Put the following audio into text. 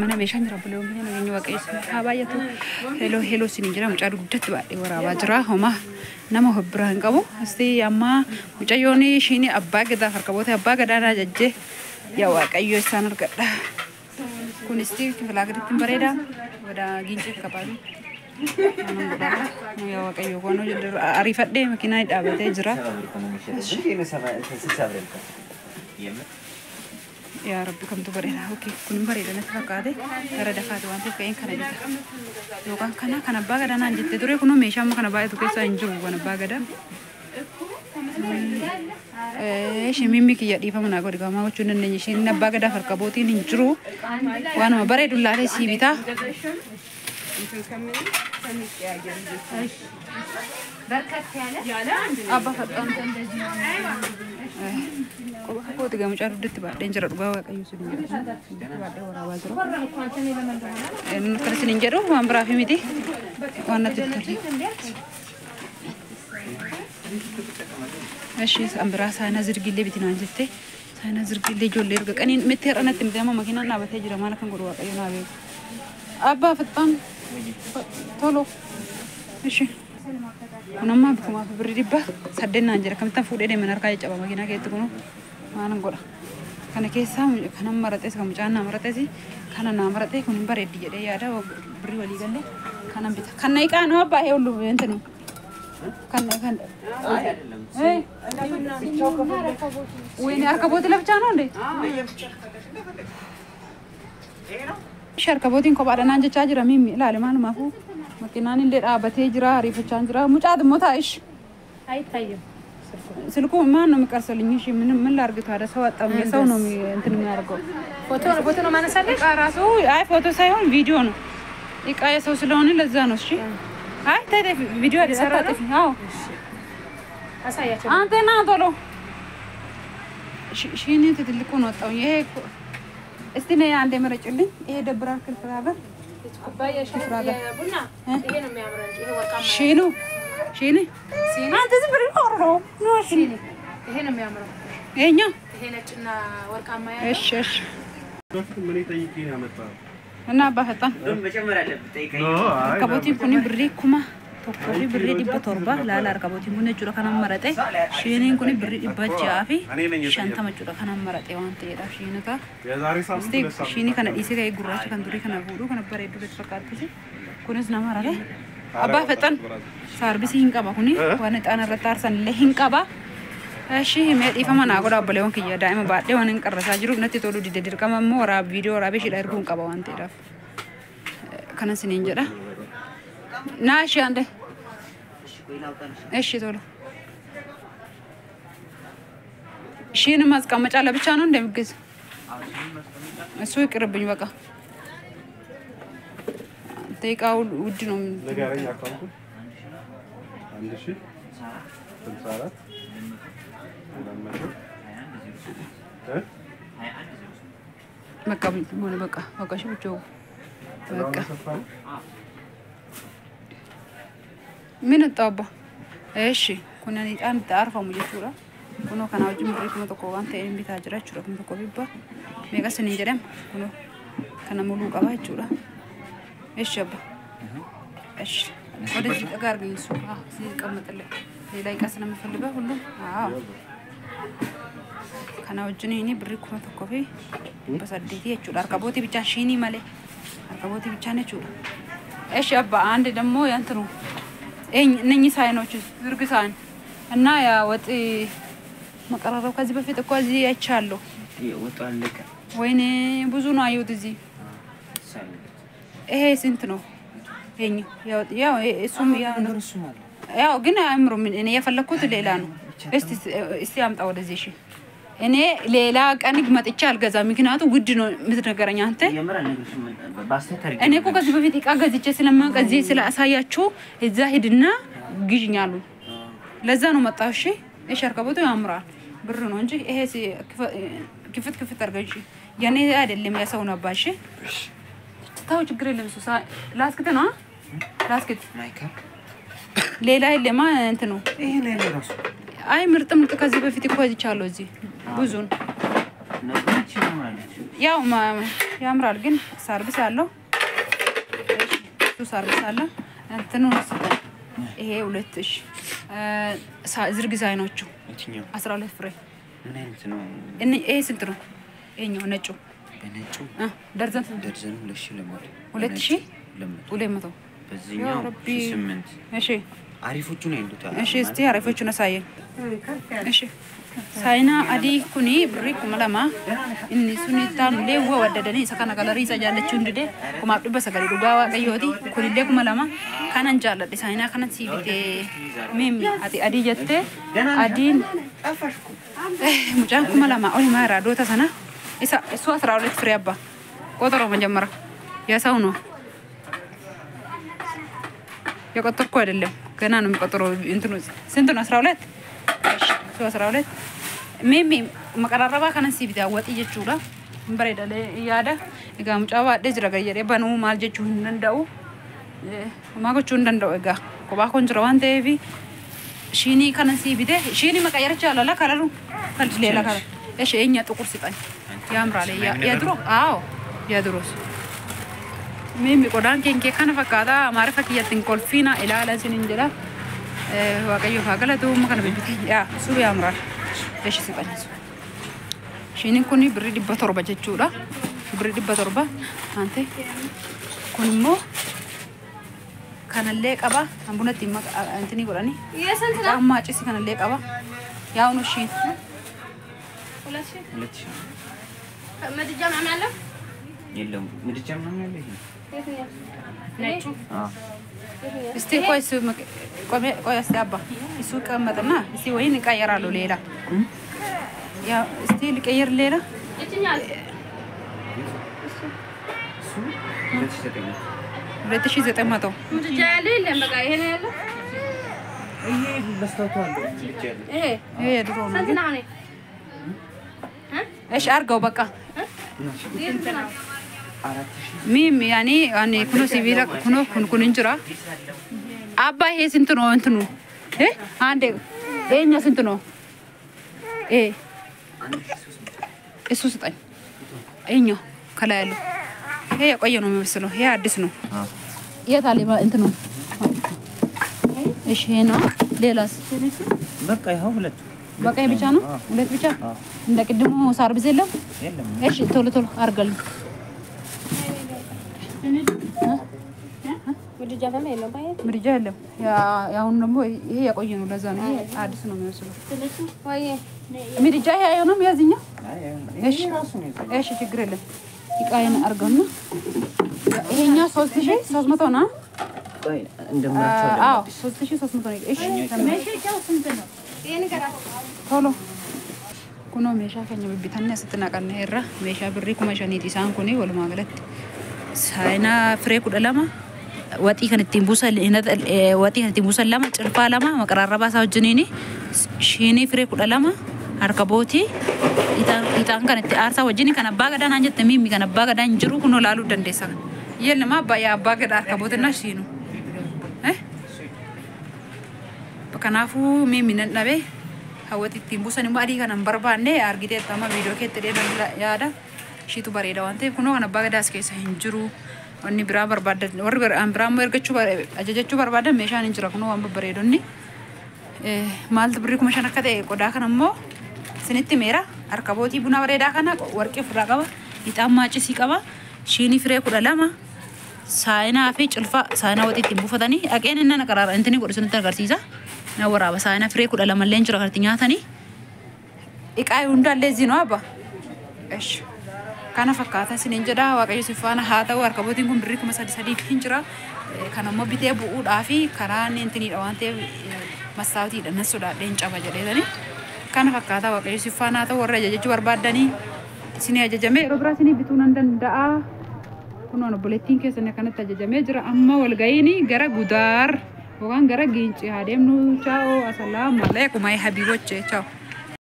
mana meeshaan jira bulee uumee nageenya waaqayyo haa baay'atu heloo siin jira mucaa dugdatti baadhee waraabaa jira homa nama hobbira hin qabu asti amma mucayyoon ishiin abbaa gadaa harkaboota abbaa gadaa jajjee yaa waaqayyo isaan argadha kun isti kiflaa gaditti bareeda wada giince qabaani yaa waaqayyo kono arifadhe makiinaa dhaabatee jira يا رب كم تبرئنا أوكي كن بريدنا تفكاده ترى دفعت وانت كأين كنا جدا لو كان باغا دانا جت تدري كنو ميشا ما كان باغا تكيسا إنجو وانا باغا دا إيش ميمي كي يدي فمنا قولي كمان وشون النجشين نباغا دا فركبوتي نجرو وانا ما بريد الله عليه سيبتا أبا فتان كو تيجا مشارو دت بعد دينجر ربع وكأي سنين بعد ورا وازرو إن كل سنين جرو ما برافي ميتي وانا تتري ماشي أمبراس أنا زرقلي بتنان جتة أنا زرقلي جولي رجع كأني متر أنا تمديما ماكينة نابته جرا ما لكن قروا أيوة نابي أبا فتان تولو ماشي ونما بكم أبى بريبة سدنا نجرا كم تفوت إيه من أركاي جابا ماكينة كيتو كنو ما نقوله كنا كيسام كنا مرتة كم جانا مرتة زي كنا نامرتة كنا بريد جرا يا ده بري ولي قال كنا بيت كنا يكانو أبا هي ولو بنتنو كنا إيه وين أركبوت اللي بتجانون ده شركبوتين كبار أنا جت أجرا ميمي لا لما أنا ما هو مكيناني اللي أبتي جرا ريف تجرا مجاد متعش هاي طيب سلكو ما أنا مكسلني شيء من لارجت هذا سوى تام يسوونه مي أنت نماركو فوتو ما نسألك راسو أي فوتو سايون فيديو نو إيك أي سو سلوني لزانوس شيء هاي تادي فيديو هذا سرعة في هاو أسايا أنت نادلو شيني تدلكون وطاوية استنى عندي مرجلين إيه دبران كل فراغ كوباية شفراغ يا بنا إيه نمي عمران إيه ورقم شينو شيني أنت زبرين هرو نو شيني إيه نمي عمران إيه نيا إيه نتنا ورقم ما إيش مني تيجي يا متى أنا بحثا كبوتي كوني بريكوما تقولي بريدي بتربة لا كبوتي كوني جورا كنا مرتة شينين كوني بريدي بتجافي شانتا مجورا كنا مرتة وانت يدا شينو تا استي شيني كنا إيسي كاي غراش كنا دوري كنا بورو كنا بريدو بتفكر كذي كوني زنا مرة أبا فتان صار بس هينكا كوني وانا أنا رتار سن لهينكا با شيء ما إفهم أنا أقول أبغى لهم كيا دائما بعد وانا نكرر ساجرو نتي تولو دي دير كمان مورا فيديو رابي شيء لاركون كابا وانت يدا كنا سنين جرا ناشي عنده إيش تقول شيء نماز كم جالا بيشانون ده مجلس أسوي كربني بقى تيك أول ودينهم لقاري يا كابو عندي شيء تمسارات بقى موني بقى شو بتشوف بقى من الطابة إيش كنا نتأمل تعرفه مجتورة كنا كنا وجم بريكم تقوان تين بتاجرة شورا كنا تقوبيبا ميجا سنيجرم كنا ملوك أباه شورا إيش شبه إيش وده أقار جيسو سيد كم تلي لا يكسر مفلبه كله كنا وجني هني بريكم تقوبي بس أديتي شورا أركبوتي بتشاشيني ماله أركبوتي بتشانه شورا إيش شبه عند دمو ينترو إيه نني ساينوش زرق ساين النا يا وات مقرروا كذي بفيت كذي يشالو وطالك وين بزونا يودزي إيه سنتنو هني يا اسم يا وجنا عمره من إني يفلكوت ليلانو استيام تاود زيشي إني ليلا كأنك ما تشال جزا ممكناتو ودنو مثل نقرأني أنت أنا كو كذي بفيت كأجزي تسلم ما كذي سلا أسايا شو الزاهدنا جيجنالو لزانو متعشي إيش أركبوتو يا أمرا برونو نجي إيه سي كيف ترجعي يعني هذا اللي ما يسوونه باشي تاو تقري اللي مسوسا لاسكت أنا لاسكت مايكا ليلا اللي ما أنتنو إيه ليلا راسو أي مرتم كذي بفيت كويس تشالو زي بوزون ያው ያምራል ግን ሰርቪስ ያለው እሱ ሰርቪስ አለ እንትኑ ይሄ 2000 ዝርግ ዲዛይኖቹ 12 ፍሬ ምን አይነት ነው? ይሄ ስንት ነው? ይሄኛው ነጩ ደርዘን 2200 በዚህኛው 8 እሺ አሪፎቹ ነው ያሉት እሺ እስቲ አሪፎቹን አሳየን እሺ ሳይና አዲ ኩኒ ብሪ ኩመላማ inni sunitaan leewa waddadani isa kana galariisa jaallachuun dide kumaaf dhibba sagalii dhugaa waaqayyooti kunillee kumalama kanan jaalladhe saayinaa kanan siibite mimi ati adii jettee adiin mucaan kumalama oli maa irraa doota sana isa isu 12 ፍሬ አባ ቆጠሮ መጀመሪያ ያሳው ነው የቆጠርኩ አይደለም ገና ነው የሚቆጠረው እንትኑ ስንት ነው 12 እሺ 12 ሜሜ መቀራረባ ከነን ሲቢታ ወጥ ይጀቹላ በረደለ ያዳ እጋ ሙጫባ ደጅ ረጋየደ ባኑ ማል ጀቹ እንደው ማጎቹ እንደው እጋ ኮባ ኮንጅራ ዋንቴ ቢ ሺኒ ከነን ሲቢተ ሺኒ መቀየር ይቻላል ከለሩ ከልጅ ሌላ ከለር እሺ እኛ ጥቁር ሲጣኝ ያምራል ያድሮ አዎ ያድሮስ ሜሜ ቆዳን ከንኬ ከነ ፈቃዳ ማረፈክ የትን ኮልፊና ኢላላሲን እንጀራ waaqayyo faagalatu makana bibbite yaa suu yaamral eeshi siqanyisu shinin kuni birri 700 jechuudha birri 700 ante kunimmoo kanallee qaba ambunatti antini godhani amma cisi kanallee qaba yaa unu shin 200 ምድጃ ምናምን አለ የለም ምድጃ ምናምን አለ ነጩ እስቲ ቆይ እሱ ቆይ አስታባ እሱ ቀመጥና እስቲ ወይን እንቀየራለሁ ሌላ ያ እስቲ ልቀየር ሌላ የትኛው እሱ 2900 ምድጃ ያለ የለም በቃ ይሄ ነው ያለው ይሄ በስታቷል ምድጃ ያለ ይሄ ድሮ ነው ስንት ነው እሺ አርጋው በቃ እንትና ሚም ያኔ ኩኖ ሲቪላ ኩኖ እንጅራ አባ ይሄ ስንት ነው እንትኑ አንዴ ይሄኛ ስንት ነው እሱ ስጠኝ ይሄኛው ከላይ ያለው ይሄ የቆየ ነው የሚመስለው ይሄ አዲስ ነው የታለ እንትኑ እሺ ይሄ ነው ሌላስ በቃ ይሄው ሁለት በቃ ብቻ ነው ሁለት ብቻ እንደ ቅድሙ ሰርቪስ የለም እሺ ቶሎ ቶሎ አርጋል ምድጃ ደግሞ የለም ባይት ምድጃ የለም ያው ደግሞ ይሄ ያቆየ ነው ለዛ ነው ይሄ አዲስ ነው የሚመስለው ወይ ምድጃ ያው ነው ያዝኛ እሺ እሺ ችግር የለም ይቃየን አርጋና ይሄኛ 3300 ነው ቆይ እንደምራቸው አዎ 3300 ነው እሺ መሸጫው ስንት ነው ይሄን ከራ ቶሎ ኩኖ ሜሻ ከኛ ቢቢታና ስትናቀና ይራ ሜሻ ብሪ ኩማ ሸኒት ኢሳን ኩኒ ወልማ ገለት ሳይና ፍሬ ኩደለማ ወጢ ከነቲን ቡሰል ወጢ ከነቲን ቡሰል ለማ ጭልፋ ለማ መቀራረባ ሳውጅኒኒ ሺኒ ፍሬ ኩደለማ አርከቦቲ ኢታን ከነቲ አርሳ ወጅኒ ከነባ ገዳን አንጀት ሚሚ ከነባ ገዳን ጅሩ ኩኖ ላሉ ደንደሳ የለማ ባያ አባ ገዳ አርከቦትና ሺኑ በከናፉ ሚሚ ነናቤ hawati timbusani maadi kana barbaanne argite tama video kette de yaada shitu bareeda wante kuno kana bagadas keessa hinjiru onni bira barbaada warri bira mo ergachu ajajachu barbaada meeshaan hinjira kuno wan bareedonni maaltu birri kuma shan akkate qodaa kana immoo sinitti meera arkabootii buna bareedaa kana warqee ofirraa qaba ixaan maacisi qaba shiinii firee 12 saayinaa fi cilfa saayinaa wati ittiin buufatanii dhaqeen inni naqaraara intini godhu sunitti agarsiisa na waraaba saayinaa firee 12 leen jira karti nyaatanii iqaa hundaallee zino abba esh kana fakkaata sinin jedha waaqayyo sifaana haa ta'u arkabootiin kun birrii 3,300 hin jira kana immoo bitee bu'uudhaa fi karaan intiniidha waan ta'eef massaawtiidha nan sodaadheen caba jedheetanii kana fakkaata waaqayyo sifaana haa ta'u warra ajajachuu barbaadanii isinii ajajamee yeroo biraa isinii bituu nan danda'a kunoon obboleettiin keessan kanatti ajajamee jira amma walga'iini gara gudaar yookaan gara giinci haa deemnu chaa'oo assalaamu alaikum habiiboche chaa'oo